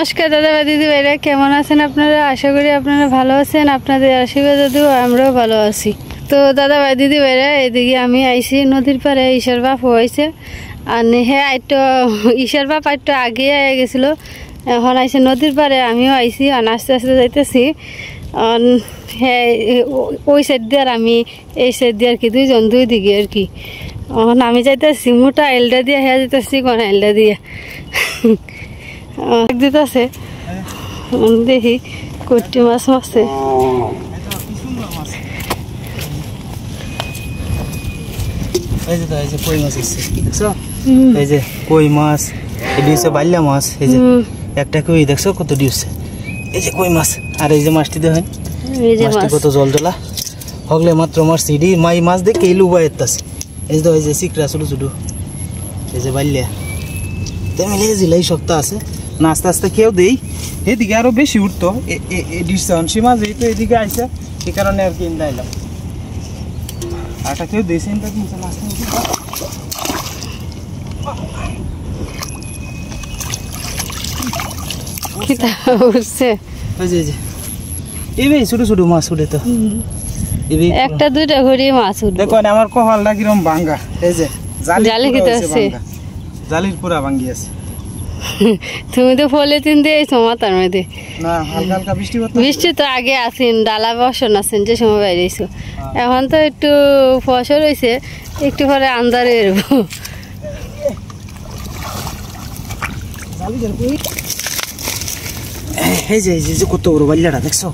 নমস্কার দাদা বা দিদি ভাইরা, কেমন আছেন আপনারা? আশা করি আপনারা ভালো আছেন। আপনাদের আশীর্বাদ দিও আমরাও ভালো আছি। তো দাদা ভাই দিদি ভাইরা, এদিকে আমি আইছি নদীর পাড়ে। ঈশার বাপ হয়েছে আর হ্যাঁ আইটো ঈশার বাপ আইটো আগে গেছিল, এখন আইসে নদীর পাড়ে। আমিও আইছি আর আস্তে আস্তে যাইতেছি। হ্যাঁ ওই সাইড দিয়ে আর আমি এই সাইড দিয়ে আর কি, দুইজন দুই দিকে আর কি। এখন আমি যাইতেছি মোটা এলডা দিয়ে, হ্যাঁ যাইতেছি কোন এলডা দিয়ে দিতেছে। দেখি কটি মাছ মারছে। কই মাছ দেখছো, এই যে কই মাছ, এটি হচ্ছে বাল্যা মাছ। এই যে একটা কই দেখছো কত ডিউছে, এই যে কই মাছ। আর এই যে মাছটি দেখেন, মাছটি কত জল জলা হগলে মাত্র মারছি। এটি মাই মাছ দেখে এই লুবা এরতাছে। এই যে এই যে চিকরা ছোটো ছোটো, এই যে বাল্যা তেমনি জিলাই শক্ত আছে না। আস্তে আস্তে কেউ দেই, এদিকে আরো বেশি উঠতো। সীমা যেহেতু এদিকে আইসা, এই কারণে আর কি ইন্দাইলাম। আটা কেউ দিয়েছে ছোট ছোট মাছ উঠে তো, একটা দুইটা করে মাছ উঠে। দেখো আমার কপালটা কিরম ভাঙ্গা। এই যে জালির পুরা ভাঙ্গি আছে। তুমি তো পলিথিন দিয়েছো মাথার মধ্যে। না, হালকা হালকা বৃষ্টি তো আগে আসেন, ডালা বসন আছেন যে সময় বাইরেছো। এখন তো একটু ফসল হয়েছে, একটু পরে আন্দারে এরবো। এই যে এই যে কত বড় বাল্যাটা দেখছো,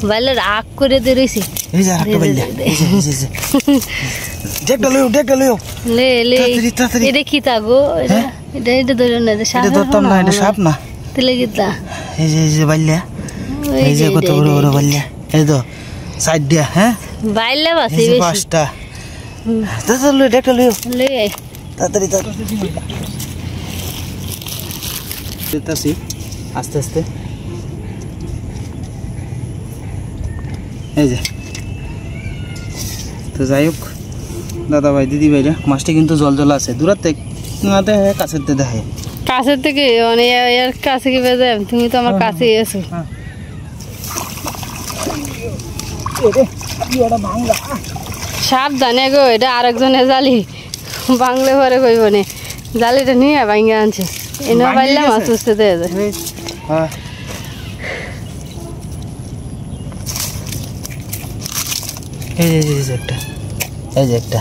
বাল্যা রাগ করে দিয়ে রয়েছে। এই যে আরেকটা বাল্যা, এই যে এই যে দেখটা লইও, দেখটা লইও। লে লে এটা কি তাগো? এটা এটা ধরে না, এটা সাপ। এটা ধরতাম না, এটা সাপ না। তেলে কিতা? এই যে বাল্যা, এই যে কত বড় বড় বাল্যা। এই তো সাইড দিয়া, হ্যাঁ বাল্যা বাসি বেশি পাঁচটা। দাদা লইও, দেখটা লইও, লে তাড়াতাড়ি তাড়াতাড়ি দিতাছি আস্তে আস্তে। এই যে তো যাই হোক দাদা ভাই দিদি ভাইরা, মাছটি কিন্তু জল জল আছে। দূরের থেকে না দেখে, কাছের থেকে দেখে। কাছের থেকে মানে এর কাছে কি বেজে? তুমি তো আমার কাছে এসো। সাবধানে গো, এটা আরেকজনের জালি, বাংলা পরে কইব নে। জালিটা নিয়ে ভাঙ্গা আনছে, এনে পাইলে মাছ উঠতে দেয় যায়। এই যে একটা, এই যে একটা,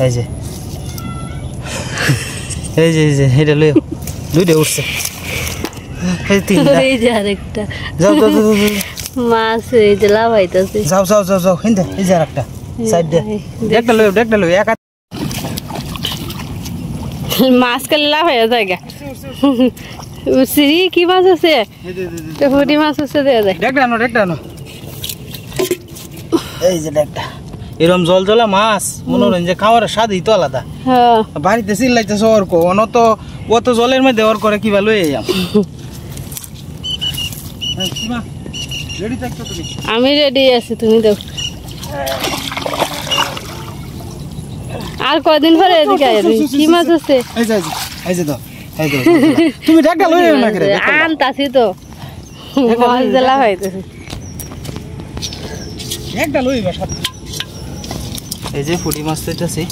এই যে এই যে এই যে এটা লইও, দুইটা উঠছে। এই তিনটা, এই যে আরেকটা। যাও যাও যাও মাছ এই যে লাভ হইতাছে। যাও যাও যাও যাও, হিন্দে এই যে আরেকটা সাইড দে, দেখটা লইও, দেখটা লইও। একা মাছ কালে লাভ হয়ে যায় গা। উসরি কি মাছ আছে? তো ফুটি মাছ আছে, দেয়া যায়। দেখটা আনো, দেখটা আনো। এই যে দেখটা, এরকম জল জলা মাছ মনোরঞ্জন যে খাওয়ার স্বাদই তো আলাদা। বাড়িতে চিল্লাইতেছে ওর কো, তো ও তো জলের মধ্যে ওর করে কিবা লই যাম। আমি রেডি আছি, তুমি দাও। আর কদিন পরে এদিকে আসবে। কি মাছ আছে? এই যে এই যে দাও, এই যে তুমি দেখটা লই না করে আনতাছি তো, মাছ জলা হইতেছে। একটা লইবা সাথে। এই যে ফুটি মাছ লইতেছি,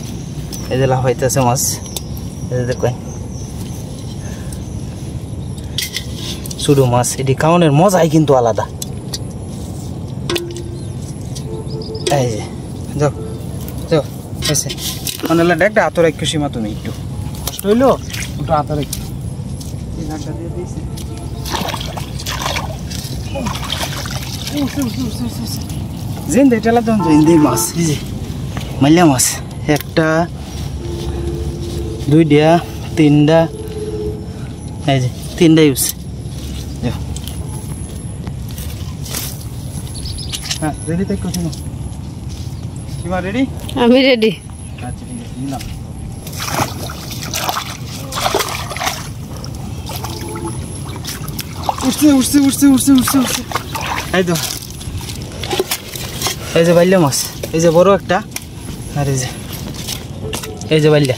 এই যে লাভ হইতেছে মাছ। এই যে দেখেন শুরু মাছ, এটি খাওয়ানোর মজাই কিন্তু আলাদা। এই যে যাও যাও, এসে মানে একটা হাতর এক সীমা। তুমি একটু কষ্ট হইলো, একটু হাতর এক দিয়ে দিয়েছি। জিন্দে টেলা তো জিন্দে মাছ। এই যে মাল্যা মাছ, একটা দুইটা তিনটা, এই যে তিনটা ইউজ। হ্যাঁ রেডি তাই কথা না, সীমা রেডি? আমি রেডি। আচ্ছা ঠিক আছে, নিলাম। উঠছে উঠছে উঠছে উঠছে উঠছে উঠছে। এই তো এই যে বাল্যা মাছ, এই যে বড় একটা, আর এই যে বাল্যা,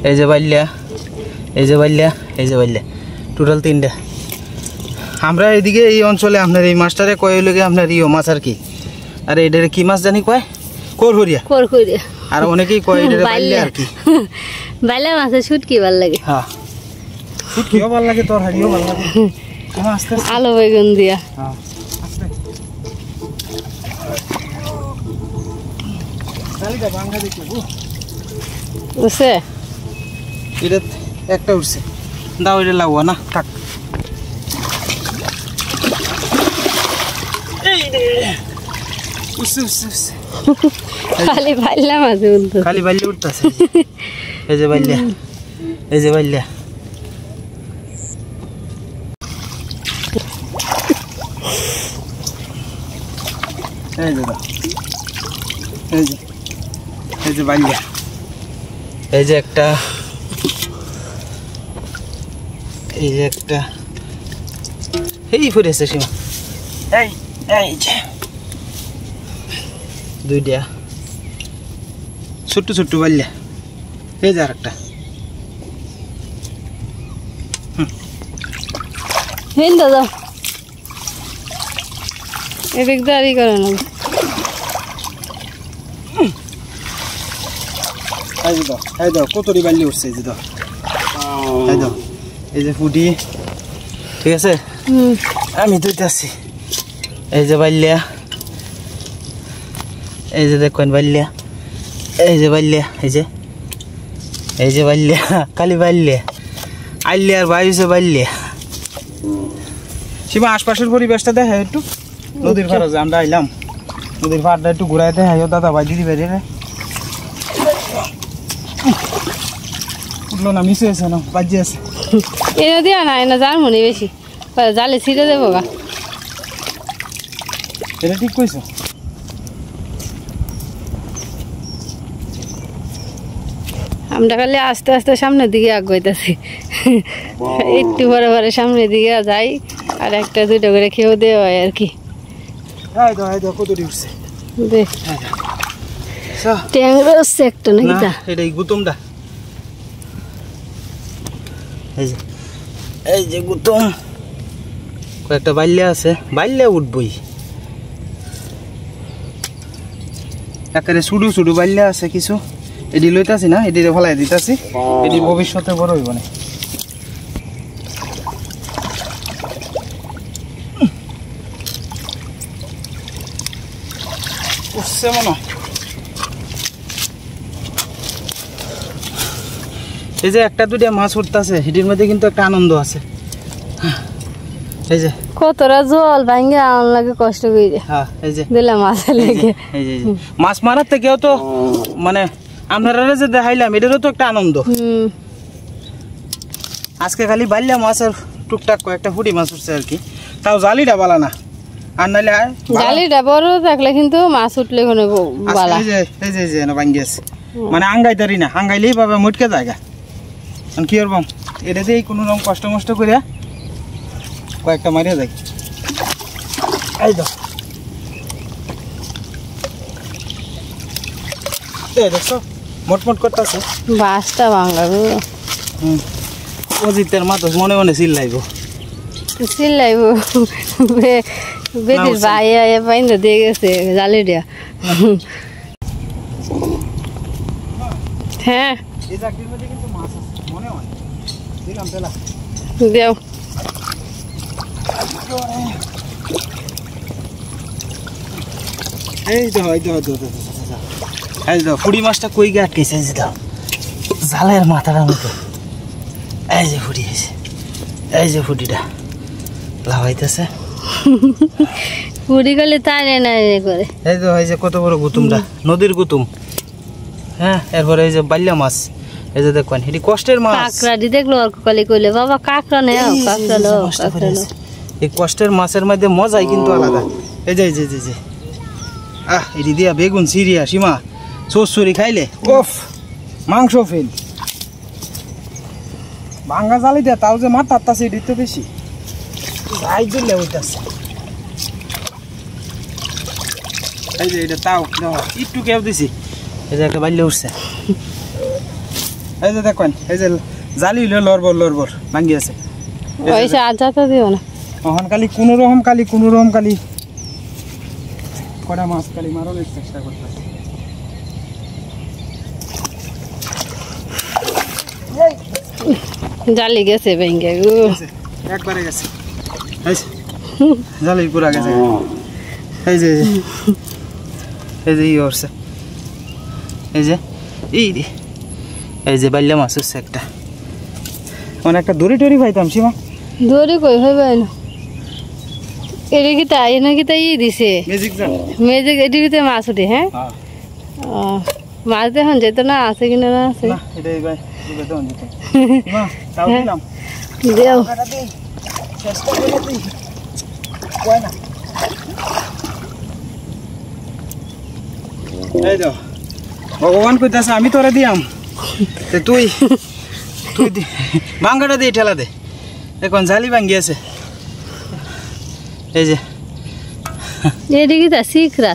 এই যে বাল্যা, এই যে বাইল্লা টোটাল 3টা। আমরা এদিকে এই অঞ্চলে আপনার এই মাছটারে কয় লাগে আপনার ইয়ো মাছ আর কি, আর এটারে কি মাছ জানি কয় করহরিয়া, আর অনেকেই কয় এটারে বাইল্লা আর কি। বাইলা মাছের শুটকি ভালো লাগে। হ্যাঁ শুটকিও ভালো লাগে, তরকারিও ভালো লাগে। আস্তে আস্তে আলু বেগুন দিয়া। হ্যাঁ আস্তে তালিকা ভাঙা দেখি বুঝছে এটা একটা উঠছে, দাও এটা লাগবো না থাক। খালি বাইলা মাছ উঠতো, খালি বাইলে উঠতেছে। এই যে বাইলা, এই যে বাইলা। এই যে এই যে এই যে বাইলা, এই যে একটা, এই যে একটা এই ফুটেছে সীমা, এই এই যে 2টা ছোট্ট ছোট্ট বাইলা। এই যে আরেকটা, হিন্দা দাও এদিক দাঁড়ি করে না। এই দাও কতটি বাইলে উঠছে, এই যে দাও, এই দাও, এই যে ফুটি, ঠিক আছে আমি ধুইতেছি। এই যে বাইলা, এই যে দেখেন বাইলা, এই যে বাইলা, এই যে এই যে বাইলা, খালি বাইলা আইলে আর বাইছে বাইলা। সীমা আশপাশের পরিবেশটা দেখা একটু, নদীর পাড়ে যে আমরা আইলাম, নদীর পাড়টা একটু ঘুরাই দেখাইও দাদা ভাই দিদি বাইরে উঠলো না, মিশে আছে না বাজি আছে। এনে দিয়া না এনে জাল মনে বেশি জালে ছিঁড়ে দেবো গা। এটা ঠিক কইছো। আমরা খালি আস্তে আস্তে সামনের দিকে আগাইতেছি, একটু পরে পরে সামনের দিকে যাই, আর একটা দুটো করে খেয়েও দেওয়া হয় আর কি। কতটি উঠছে ট্যাংরা হচ্ছে একটা নাকি তা, এটাই গুতমটা। এই যে গুতম, কয়েকটা বাইল্লা আছে, বাইল্লা উঠবই একেবারে শুধু শুধু বাইল্লা আছে কিছু, এটি লইতাছি না, এটি ফলাই দিতাছি, এটি ভবিষ্যতে বড় হইব না। উঠছে মনে হয়। এই যে একটা 2টা মাছ উঠতেছে, এটির মধ্যে কিন্তু একটা আনন্দ আছে। এই যে কতটা জল ভাঙ্গে আন লাগে কষ্ট করে, হ্যাঁ এই যে দিলাম মাছের লেগে। এই যে মাছ মারার থেকেও তো মানে আপনারা যে দেখাইলাম এটারও তো একটা আনন্দ। আজকে খালি বাইল্লা মাছ আর টুকটাক কয়েকটা ফুটি মাছ উঠছে আর কি, তাও জালিটা বালা না, আর নাইলে জালিটা বড় থাকলে কিন্তু মাছ উঠলে কোনো বালা। এই যে এই যে এই যে ভাঙ্গি আছে, মানে আঙ্গাইতারি না, আঙ্গাইলেই পাবে মুটকে জায়গা। কি করবাম, এটা দিয়ে কোনো রকম কষ্ট মষ্ট করিয়া কয়েকটা মারিয়া যাই। এই দাও দেখছো মোটমোট করতেছে, বাসটা ভাঙাবো। অজিতের মাথা মনে মনে চিল্লাইব, চিল্লাইব বেটির ভাই পাইন্দা দিয়ে গেছে জালি দিয়া। হ্যাঁ এই চাকরির মধ্যে কিন্তু মাছ আছে মনে হয়, দিলাম তেলা দেও। এই তো এই তো ফুড়ি মাছটা কই গে আটকেছে, এই যে দাও জালের মাথাটার মতো। এই যে ফুড়ি আছে, এই যে ফুটিটা লাগাইতেছে, ফুড়ি গেলে তাই নাই করে। এই যে কত বড় গুতুমটা, নদীর গুতুম। হ্যাঁ এরপরে এই যে বাইল্লা মাছ, এই যে দেখবেন এটি কষ্টের মাছ। কাঁকড়াটি দেখলো আর কলে কইলে বাবা কাঁকড়া নেই, কাঁকড়া লো কাঁকড়া লো। এই কষ্টের মাছের মধ্যে মজাই কিন্তু আলাদা। এই যে যে যে এটি দিয়া বেগুন সিরিয়া সীমা চচ্চড়ি খাইলে ওফ মাংস ফেল। ভাঙ্গা জালি দেয়া তাও যে মাছ তাত্তাছে এটি তো বেশি যাই দিলে ওইটাছে। এই যে এটা তাও একটু কেউ দিছি, এই যে একটা বাইলে উঠছে। এই যে দেখেন এই যে জালি হইলে লড়বর ভাঙ্গি আছে ওইসে আর যাতে দিও না এখন খালি কোনো রকম খালি কটা মাছ খালি মারনের চেষ্টা করতেছে জালি গেছে ভেঙে গো একবারে গেছে জালি পুরা গেছে এই যে ই করছে এই যে বাইলা মাছ হচ্ছে একটা মানে একটা দড়ি টড়ি পাইতাম সীমা দড়ি কই হইবে না এটা কি তাই না কি তাই দিছে মেজিক এটির ভিতরে মাছ উঠে হ্যাঁ মাছ দেখুন যেত না আছে কিনা না আছে দেও ভগবান কইতাছে আমি তোরা দিয়াম তুই ভাঙ্গাটা দিয়ে ঠেলা দে এখন জালি ভাঙ্গি আছে এই যে এদিকে তা শিখরা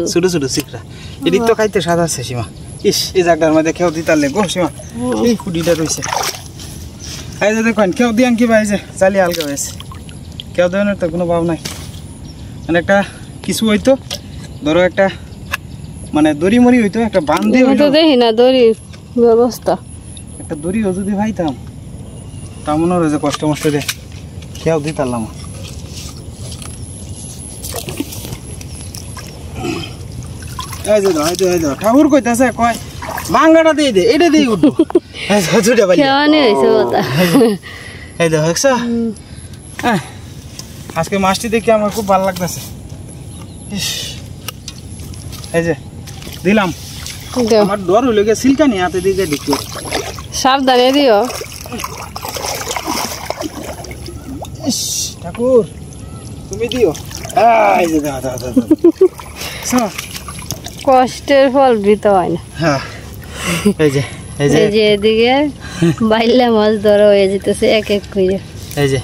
ছোট ছোট শিখরা এদিক তো খাইতে স্বাদ আছে সীমা ইস এই জায়গাটার মধ্যে খেও দিতালে গো সীমা এই কুডিটা রয়েছে এই যে দেখুন কেউ দিয়াম কি ভাই যে জালি হালকা হয়েছে কেউ দেওয়ানোর তো কোনো ভাব নাই মানে একটা কিছু হইতো ধরো একটা মানে দড়ি মরি হইতো একটা বান্ধে হইতো দেখি না দড়ি ব্যবস্থা একটা দড়িও যদি ভাইতাম তা মনে হয় যে কষ্ট মষ্ট রে কেউ দিতাম এই যে ঠাকুর কইতাছে কয় ভাঙ্গাটা দিয়ে দে এটা দিয়ে উঠবো এই দেখছ আজকে মাছটি দেখে আমার খুব ভালো লাগতেছে এই যে দিলাম আমার ডর হইলে গিয়ে সিলকা নিয়ে হাতে দিকে ঢুকিয়ে সাবধানে দিও ঠাকুর তুমি দিও এই যে দাদা কষ্টের ফল বৃথা হয় না এই যে এদিকে বাইলা মাছ ধরা হয়ে যেতেছে এক এক করে এই যে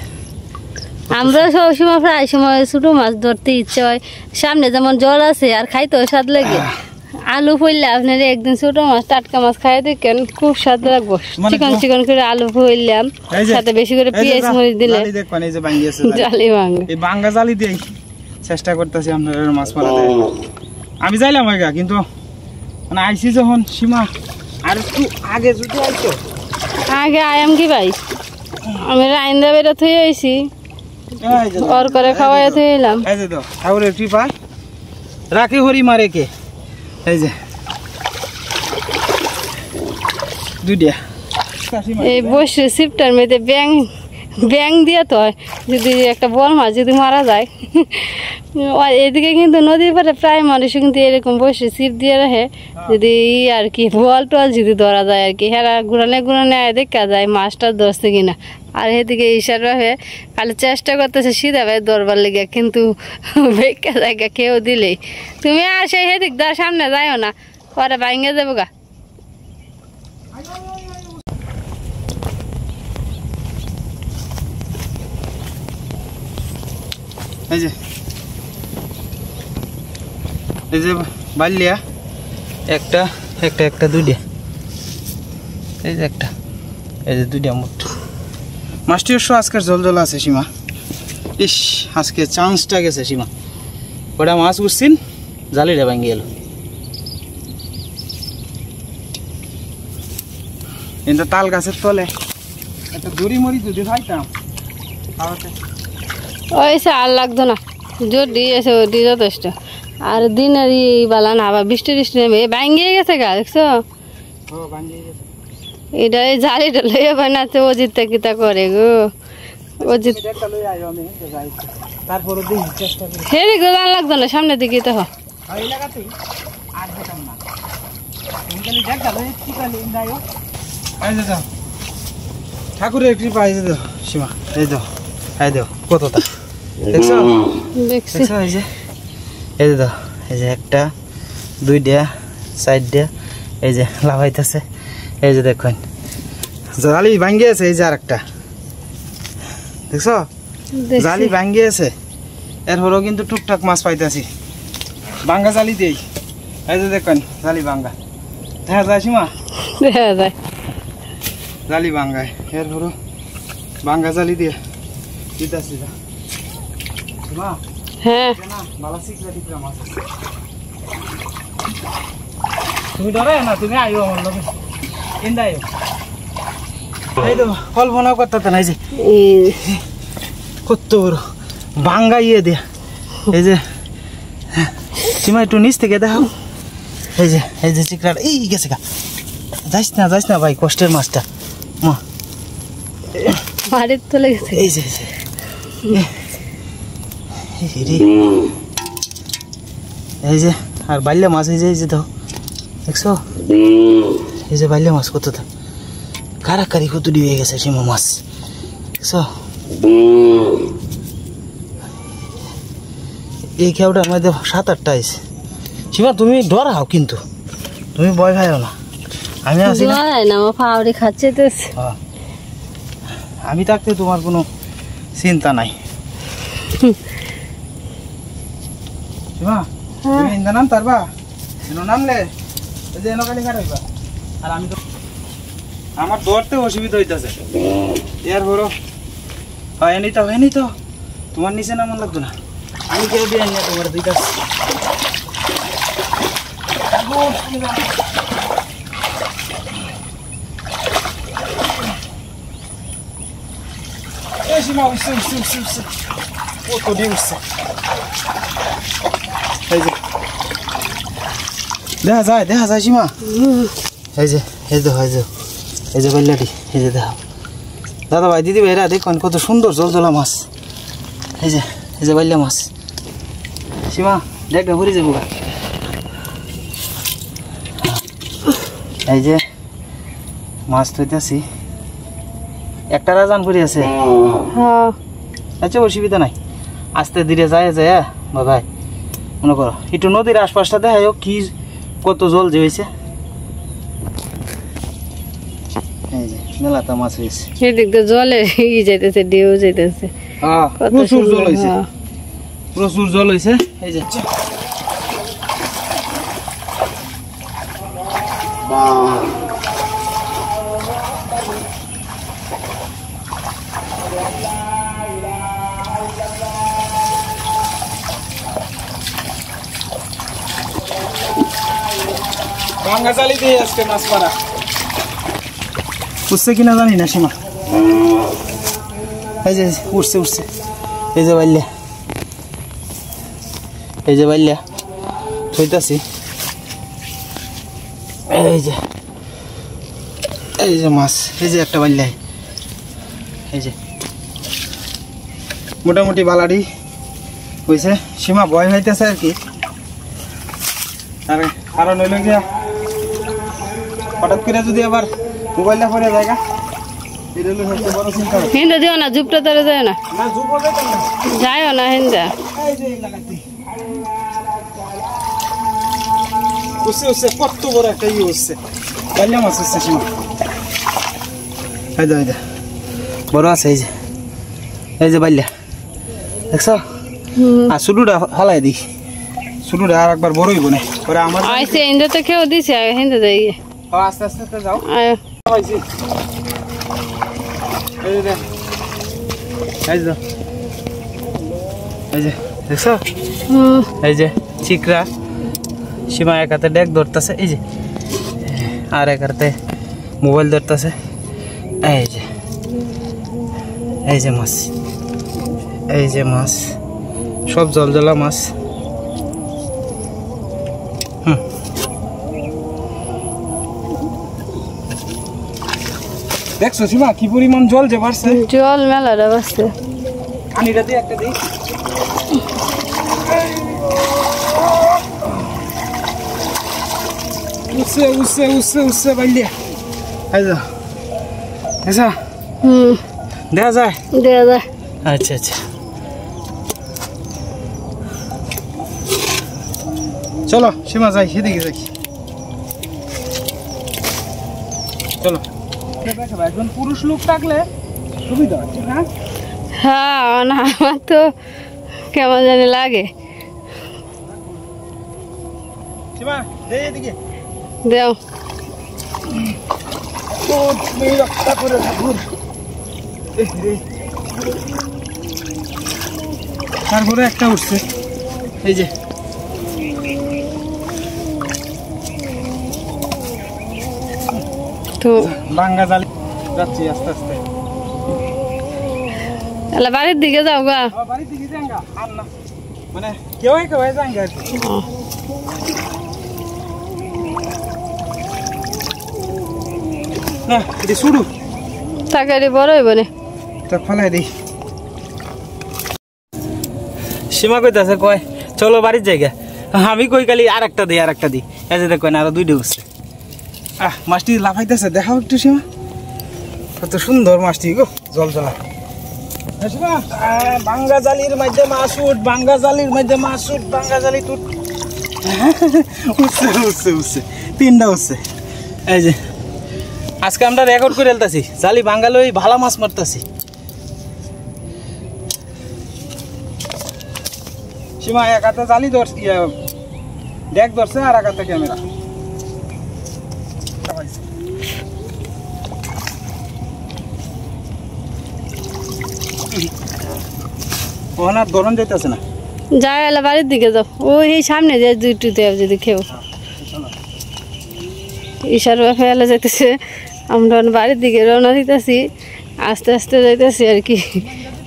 আমরা সবসময় প্রায় সময় ছোট মাছ ধরতে ইচ্ছে হয় সামনে যেমন জল আছে আর খাইতেও স্বাদ লাগে আলু ফইলে আপনার একদিন ছোট মাছ টাটকা মাছ খাই দেখেন খুব স্বাদ লাগবো চিকন করে আলু ফইলাম সাথে বেশি করে পেঁয়াজ মরিচ দিলে জালি ভাঙে এই ভাঙ্গা জালি দিয়ে চেষ্টা করতেছি আপনার মাছ মারা আমি যাইলাম আগে কিন্তু মানে আইসি যখন সীমা আর একটু আগে যদি আইতো আগে আয়াম কি ভাই আমি রাইন্দা বেড়া থুই আইছি ওর করে খাওয়াই থুই এলাম এই যে তো ঠাকুরের কৃপা রাখি হরি মারে কে এই যে দুইটা এই বসে সিপটার মধ্যে ব্যাং দিয়ে তো হয় যদি একটা বল মাছ যদি মারা যায় এদিকে কিন্তু নদীর পারে প্রায় মানুষ কিন্তু এরকম বসে ছিপ দিয়ে রাখে যদি আর কি বল টল যদি ধরা যায় আর কি হেরা ঘুরানে দেখা যায় মাছটা ধরছে কিনা আর এদিকে ইশার ভাবে খালি চেষ্টা করতেছে সিধা ভাই ধরবার লেগে কিন্তু বেকা জায়গা কেউ দিলেই তুমি আর সেই হেদিক দা সামনে যাইও না পরে ভাঙে যাবো গা এই যে বালিয়া একটা দুইটা এই যে একটা এই যে দুইটা মোট মাছটি অবশ্য আজকের জল আছে সীমা ইস আজকে চান্সটা গেছে সীমা ওটা মাছ উঠছিন জালিটা ভাঙি গেল কিন্তু তাল গাছের তলে একটা দড়ি মরি যদি খাইতাম ওইসে আর লাগতো না জোর দিয়েছে ওই দিয়ে যথেষ্ট আর দিনের বালা না আবার বৃষ্টি নেমে ভাঙিয়ে গেছে গা দেখছো এটা এই জালিটা লইয়া বানাতে অজিতটা কিতা করে গো অজিত হেরি গো জান লাগতো না সামনের দিকে তো ঠাকুরের কৃপা এই যে সীমা এই দাও কতটা দেখছো দেখছো এই যে দাও এই যে একটা দুইটা চারটা এই যে লাভাইতেছে এই যে দেখুন জালি ভাঙ্গি আছে এই যে আর একটা দেখছো জালি ভাঙ্গি আছে এরপরেও কিন্তু টুকটাক মাছ পাইতেছি ভাঙ্গা জালি দিই এই যে দেখুন জালি ভাঙ্গা দেখা যায় সীমা দেখা যায় জালি বাঙ্গায় এর ধরো বাঙ্গা জালি দিয়ে দিতেছি মা। হ্যাঁ ভালো শিখলে ঠিক মাছ তুমি ডরে না, তুমি আইও আমার লগে এন্ডা আইও। এই তো কল্পনা করতে নাই যে কত বড় বাঙ্গা ইয়ে দিয়ে। এই যে সীমা একটু নিচ থেকে দেখাও। এই যে চিকড়াটা এই গেছে গা। যাইস না ভাই, কষ্টের মাছটা মা বাড়ির চলে গেছে। এই যে এই যে আর বাল্যা মাছ এই যে দাও দেখছো, এই যে বাল্যা মাছ কত দাও কারাকারি কত দিয়ে গেছে সীমা মাছ দেখছো। এই খেয়াটার মধ্যে 7-8টা আছে। সীমা তুমি ডর হাও কিন্তু, তুমি ভয় খাইও না, আমি আছি না। আমার পাউরি খাচ্ছে তো। আমি থাকতে তোমার কোনো চিন্তা নাই। সীমা তুমি ইন্দা নাম তারবা নামলে এনকালি খারাইবা। আর আমি তো আমার দৌড়তে অসুবিধা হইতেছে এর বড় হয়নি তো তোমার নিচে নামান লাগতো না। আমি কেউ দিয়ে আনি তোমার দুইটা সীমা উঠছে কত দিয়ে উঠছে। এই যে দেখা যায় সীমা। এই যে বললাটি এই যে দেখো দাদা ভাই দিদি ভাইরা দেখুন কত সুন্দর জলজলা মাছ। এই যে বললা মাছ সীমা দেখবে ভরে যাবো। এই যে মাছ ধরতেছি, একটা রাজান করে আছে। আচ্ছা অসুবিধা নাই, আস্তে ধীরে যায় বাবাই মনে করো একটু নদীর আশপাশটা দেখাই কি কত জল যে হয়েছে। এই যে মেলাটা মাছ হয়েছে, সেদিক তো জলে যাইতেছে, ঢেউ যাইতেছে। প্রচুর জল হয়েছে, প্রচুর জল হয়েছে। এই যে বাঙ্গা জালি দিয়ে আজকে মাছ মারা উঠছে কিনা জানি না সীমা। এই যে উঠছে এই যে বাইল্যা থইতাছি। এই যে মাছ, এই যে একটা বাইল্যা, এই যে মোটামুটি বালাডি হয়েছে। সীমা ভয় হইতেছে আর কি, কারণ হইল গিয়া হঠাৎ করে যদি আবার মোবাইলটা পরে জায়গা হিন্দা দিও না, জুপটা ধরে যায় না, যাইও না হিন্দা। কত বড় একটা ইয়ে হচ্ছে, বাল্যা মাছ হচ্ছে সীমা। বড় আছে এই যে বাল্যা দেখছো। আর শুরুটা ফালাই দিই, শুরুটা আর একবার বড় হইব না পরে আমার আইছে হিন্দা তো কেউ দিছে হিন্দা যাই। আস্তে আস্তে যাও। এই যে দেখছো, এই যে চিকরা সীমা এক হাতে ডেক ধরতেছে, এই যে আর এক হাতে মোবাইল ধরতেছে। এই যে মাছ সব জলজলা মাছ। দেখছো সীমা কি পরিমাণ জল যে বাড়ছে, জল মেলাটা বাড়ছে। পানিটা দিয়ে একটা দিই। উঠছে বাইলে দেখা যায়। আচ্ছা চলো সীমা যাই, সেদিকে যাই চলো। একজন পুরুষ লোক থাকলে সুবিধা হচ্ছে না। হ্যাঁ আমার তো কেমন জানি লাগে। সীমা দেই এদিকে দেও রক্ষা করে ঠাকুর। তারপরে একটা উঠছে, এই যে তো ভাঙ্গা জালি যাচ্ছি আস্তে আস্তে। তাহলে বাড়ির দিকে যাও গা। বাড়ির দিকে যাঙ্গা আর না, মানে কেউ যাঙ্গা আর কি। না এটি শুরু তাকারি বড় হইব না, তা ফলাই দিই। সীমা কইতাছে কয় চলো বাড়ির জায়গা, আমি কই কালি আর একটা দিই আর একটা দিই, এসে দেখ না আরো দুইটা উঠছে। মাছটি লাফাইতেছে, দেখাও একটু সীমা, কত সুন্দর মাছটি গো, জল জ্বলা। বাঙ্গা জালির মধ্যে মাছ উঠ, বাঙ্গা জালির মধ্যে মাছ উঠ, বাঙ্গা জালি টুট। উঠছে উঠছে উঠছে, তিনটা উঠছে। এই যে আজকে আমরা রেকর্ড করে এলতাছি, জালি বাঙ্গাল ওই ভালো মাছ মারতাছি। সীমা এক হাতে জালি ধরছে, ডেক ধরছে, আর এক হাতে ক্যামেরা। ওনার ধরন যাইতেছে না, যাও এলা বাড়ির দিকে যাও, ওই এই সামনে যে দুইটুতে যদি খেও। ইশার ফেলে যাইতেছে, আমরা বাড়ির দিকে রওনা দিতেছি, আস্তে আস্তে যাইতেছি আর কি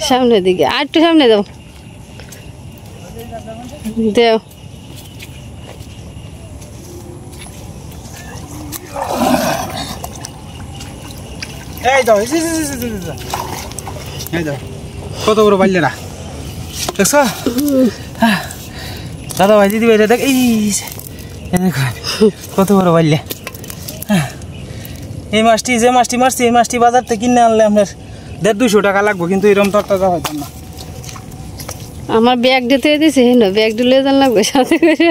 সামনের দিকে। আর একটু সামনে যাও, দেও এই দাও, এই দাও, কত বড় বাল্যরা দেখছ। দাদা ভাই দিদি ভাই দেখ, এই কত বড় বাল্যা। এই মাছটি যে মাছটি মারছি, এই মাছটি বাজার থেকে কিনে আনলে আপনার 150-200 টাকা লাগবে, কিন্তু এরকম তরতাজা হইতাম না। আমার ব্যাগ দিতে দিয়েছি, ব্যাগ দিলে জান লাগবে, সাথে করে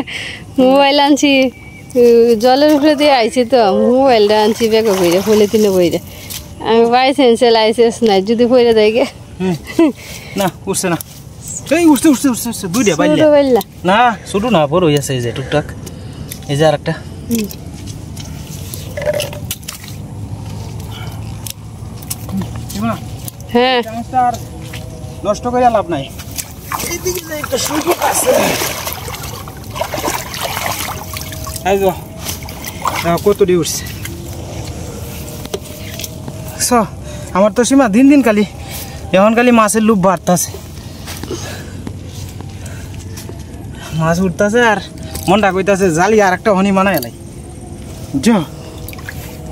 মোবাইল আনছি, জলের উপরে দিয়ে আইছি তো, মোবাইলটা আনছি ব্যাগে বইরে, ফলে তিনে বইরে। আমি বাইসেন্সে লাইসেন্স নাই, যদি পড়ে দেয় গে না উঠছে না, এই উঠছে উঠছে উঠছে উঠছে, দুইটা বাল্যা না, ছোট না বড় হয়ে আছে, এই যে টুকটাক। এই যে আর একটা, হ্যাঁ আর নষ্ট করে লাভ নাই। এইদিকে যে একটা সুযোগ আছে, এই যে কতটি উঠছে। আমার তো সীমা দিন দিন খালি এখন খালি মাছের লুপ বাড়তেছে, মাছ উঠতেছে আর মনটা কইতাছে জালি আর একটা হনি মানায় এলাই।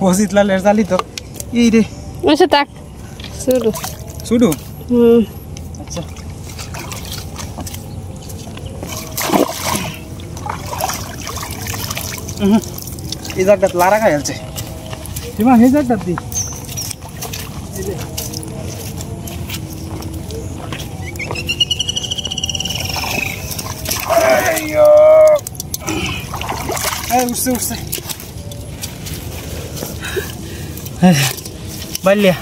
অজিত লালের জালি তো এই রে, আচ্ছা তাক শুরু শুরু। আচ্ছা এই জায়গাটা লারা খাই আছে সীমা, এই জায়গাটা দি উঠছে উঠছে বাল্যা।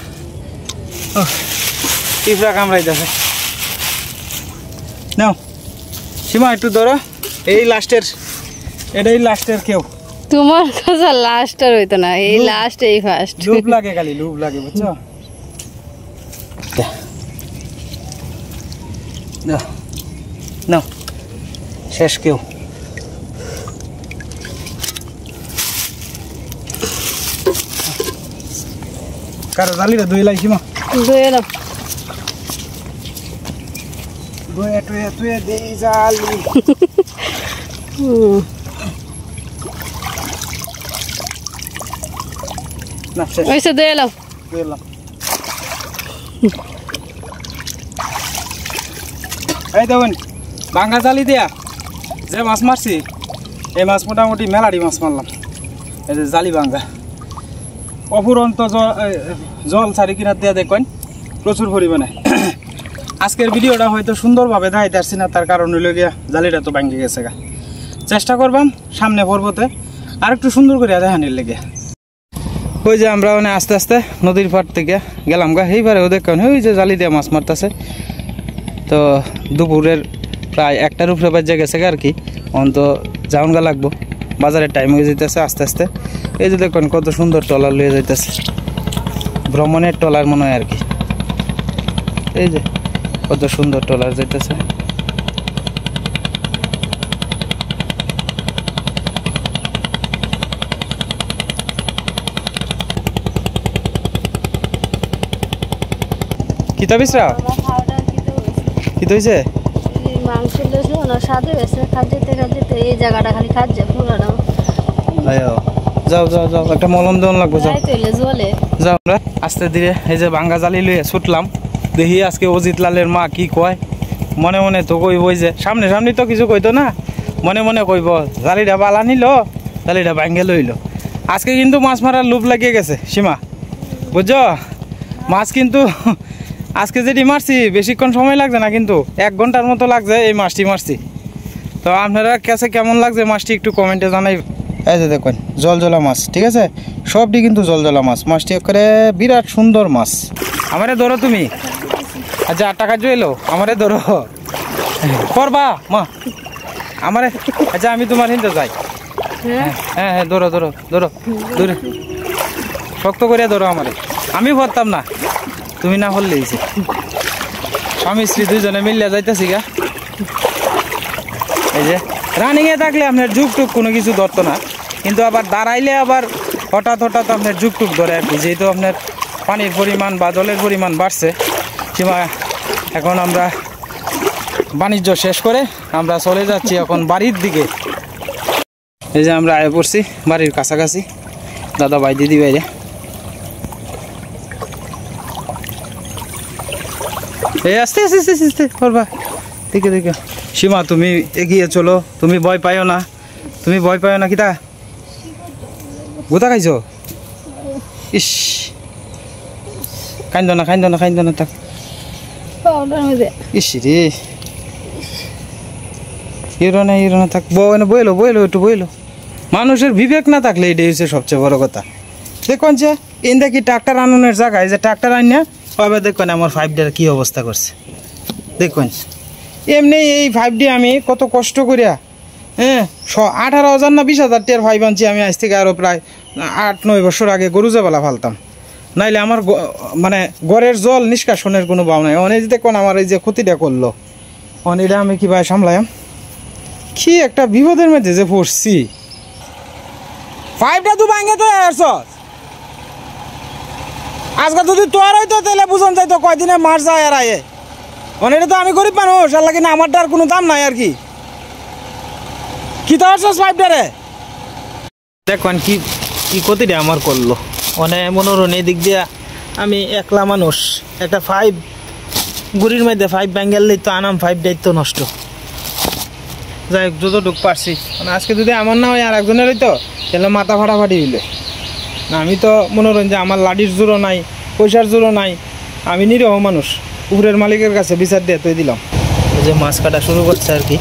ও পিঁপড়া কামড়াইতেছে। নাও সীমা একটু ধরো, এই লাস্টের, এটাই লাস্টের কেউ। তোমার কাছে লাস্ট আর হইতো না, এই লাস্ট এই ফার্স্ট। লুপ লাগে খালি, লুপ লাগে বুঝছো। নাও শেষ কেউ। কারো জালিটা ধুয়ে লাই সীমা, ধুয়ে নাও, ধুয়ে টুয়ে টুয়ে দেই জালি। না শেষ, ওইসে ধুয়ে নাও, ধুয়ে এলাম। এই দেখুন বাঙ্গা জালি দিয়া যে মাছ মারছি, এই মাছ মোটামুটি মেলাডি মাছ মারলাম। এই যে জালি বাঙ্গা, অফুরন্ত জল চারি কিনার দিয়ে দেখবেন প্রচুর পরিমাণে। আজকের ভিডিওটা হয়তো সুন্দরভাবে দেখাইতে পারছি না, তার কারণ হইল গিয়া জালিটা তো ভাঙ্গি গেছে গা। চেষ্টা করবাম সামনে পর্বতে আর একটু সুন্দর করে দেখানির লেগে। ওই যে আমরা মানে আস্তে আস্তে নদীর পাড় থেকে গেলাম গা, এইবারেও দেখেন ওই যে জালি দিয়ে মাছ মারতেছে। তো দুপুরের প্রায় 1টার উপরে বাজে গেছে আর কি, অন্ত যাওন গা লাগবো, বাজারের টাইম হয়ে যাইতেছে আস্তে আস্তে। এই যে দেখুন কত সুন্দর ট্রলার লয়ে যাইতেছে। ভ্রমণের ট্রলার মনে হয় আর কি। এই যে কত সুন্দর ট্রলার যাইতেছে। কিতা বিসরা কিতা হয়েছে? মাংস সাদে হয়েছে, খাদ্যতে খাদ্যতে এই জায়গাটা খালি খাচ্ছে পুরানো। যাও যাও যাও, একটা মলম দেওয়ান লাগবো। যাও জলে যাও, আমরা আস্তে ধীরে এই যে ভাঙ্গা জালি লইয়া ছুটলাম। দেখি আজকে অজিত লালের মা কি কয়। মনে মনে তো কইব যে সামনে সামনে তো কিছু কইতো না, মনে মনে কইব জালিটা বালা নিল, জালিটা ভাঙ্গে লইল। আজকে কিন্তু মাছ মারার লোভ লাগিয়ে গেছে সীমা, বুঝছো? মাছ কিন্তু আজকে যেটি মারছি বেশিক্ষণ সময় লাগছে না, কিন্তু 1 ঘন্টার মতো লাগছে এই মাছটি মারছি। তো আপনারা কাছে কেমন লাগছে মাছটি একটু কমেন্টে জানাই। এই যে দেখুন জলজলা মাছ, ঠিক আছে, সবটি কিন্তু জলজলা মাছ। মাছটি করে বিরাট সুন্দর মাছ। আমারে ধরো তুমি। আচ্ছা 8 টাকা এলো, আমারে ধরো করবা মা আমারে। আচ্ছা আমি তোমার হিন্দে যাই। হ্যাঁ হ্যাঁ হ্যাঁ, ধরো ধরো ধরো ধরে শক্ত করে ধরো আমারে। আমি ভরতাম না, তুমি না হলেই স্বামী স্ত্রী দুইজনে মিললে যাইতেছি গা। এই যে রানিংয়ে থাকলে আপনার যুগ টুক কোনো কিছু ধরতো না, কিন্তু আবার দাঁড়াইলে আবার হঠাৎ হঠাৎ আপনার যুগ টুক ধরে আর কি। যেহেতু আপনার পানির পরিমাণ বা জলের পরিমাণ বাড়ছে সীমা, এখন আমরা বাণিজ্য শেষ করে আমরা চলে যাচ্ছি এখন বাড়ির দিকে। এই যে আমরা আয় পড়ছি বাড়ির কাছাকাছি, দাদা ভাই দিদি ভাইরে। এই আস্তে আস্তে আস্তে আস্তে করবা, দেখে দেখে। সীমা তুমি এগিয়ে চলো, তুমি ভয় পাইও না, তুমি ভয় পাইও না। কিতা গোতা খাইছো? ইস কাইন্দ না কাইন্দ না কাইন্দ না থাক। ইস রে হিরো না থাক, বইলো বইলো একটু বইলো। মানুষের বিবেক না থাকলে এটাই হচ্ছে সবচেয়ে বড় কথা। দেখুন যে এন দেখি ট্রাক্টর আননের জায়গায় যে ট্রাক্টর আন না, এবার দেখুন আমার 5Dর কি অবস্থা করছে। দেখুন এমনি এই 5D আমি কত কষ্ট করিয়া, হ্যাঁ 18,000 না 20,000 টাকার 5 আনছি আমি। আজ থেকে আরও প্রায় 8-9 বছর আগে গরু জেবেলা ফালতাম, নাইলে আমার মানে ঘরের জল নিষ্কাশনের কোনো ভাব নাই। অনেক দেখুন আমার এই যে ক্ষতিটা করলো, অনেকটা আমি কীভাবে সামলাম। কি একটা বিপদের মধ্যে যে পড়ছি। 5টা তুই ভাঙে তো আসছ আজকে, যদি তোর হইতো তাহলে বুঝন যাইতো কয়দিনে মার যায় আর আয়ে। অনেকটা তো আমি গরিব মানুষ, আল্লাহ কিনা আমারটা আর কোনো দাম নাই আর কি। কি তো আসছ 5টারে দেখুন কি কি ক্ষতিটা আমার করলো। মানে মনোরণ এই দিক দিয়া আমি একলা মানুষ, একটা 5 গুড়ির মধ্যে 5 ব্যাঙ্গেললেই তো আনাম 5টাই তো নষ্ট। যাই হোক যতটুকু পারছি, মানে আজকে যদি আমার না হয় আর একজনের হইতো তাহলে মাথা ফাটাফাটি হইলে না। আমি তো মনোরঞ্জন যে আমার লাডির জোরও নাই, পয়সার জোরও নাই, আমি নিরহ মানুষ, উপরের মালিকের কাছে বিচার দিয়ে তুই দিলাম। এই যে মাছ কাটা শুরু করছে আর কি।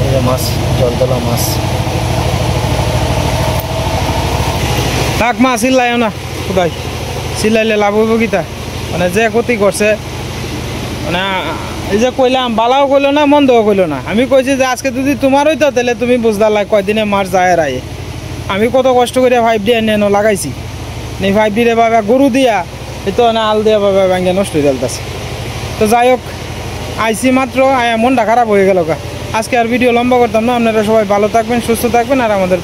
এই যে মাছ, জলতলা মাছ। থাক মা চিল্লাইও না, কোথায় চিল্লাইলে লাভ হইব কিতা? মানে যে ক্ষতি করছে, মানে এই যে কইলাম বালাও কইলো না মন্দও কইলো না। আমি কইছি যে আজকে যদি তোমার হইতো তাহলে তুমি বুঝদার কয়দিনে মার যায় আর আয়ে। আমি কত কষ্ট করে 5D এনে লাগাইছি, এই 5D রে বাবা গরু দিয়া এই তো না আল দিয়া বাবা ভাঙ্গে নষ্ট হয়ে যাইতেছে। তো যাই হোক আইসি মাত্র মনটা খারাপ হয়ে গেল। আজকে আর ভিডিও লম্বা করতাম না। আপনারা সবাই ভালো থাকবেন, সুস্থ থাকবেন আর আমাদের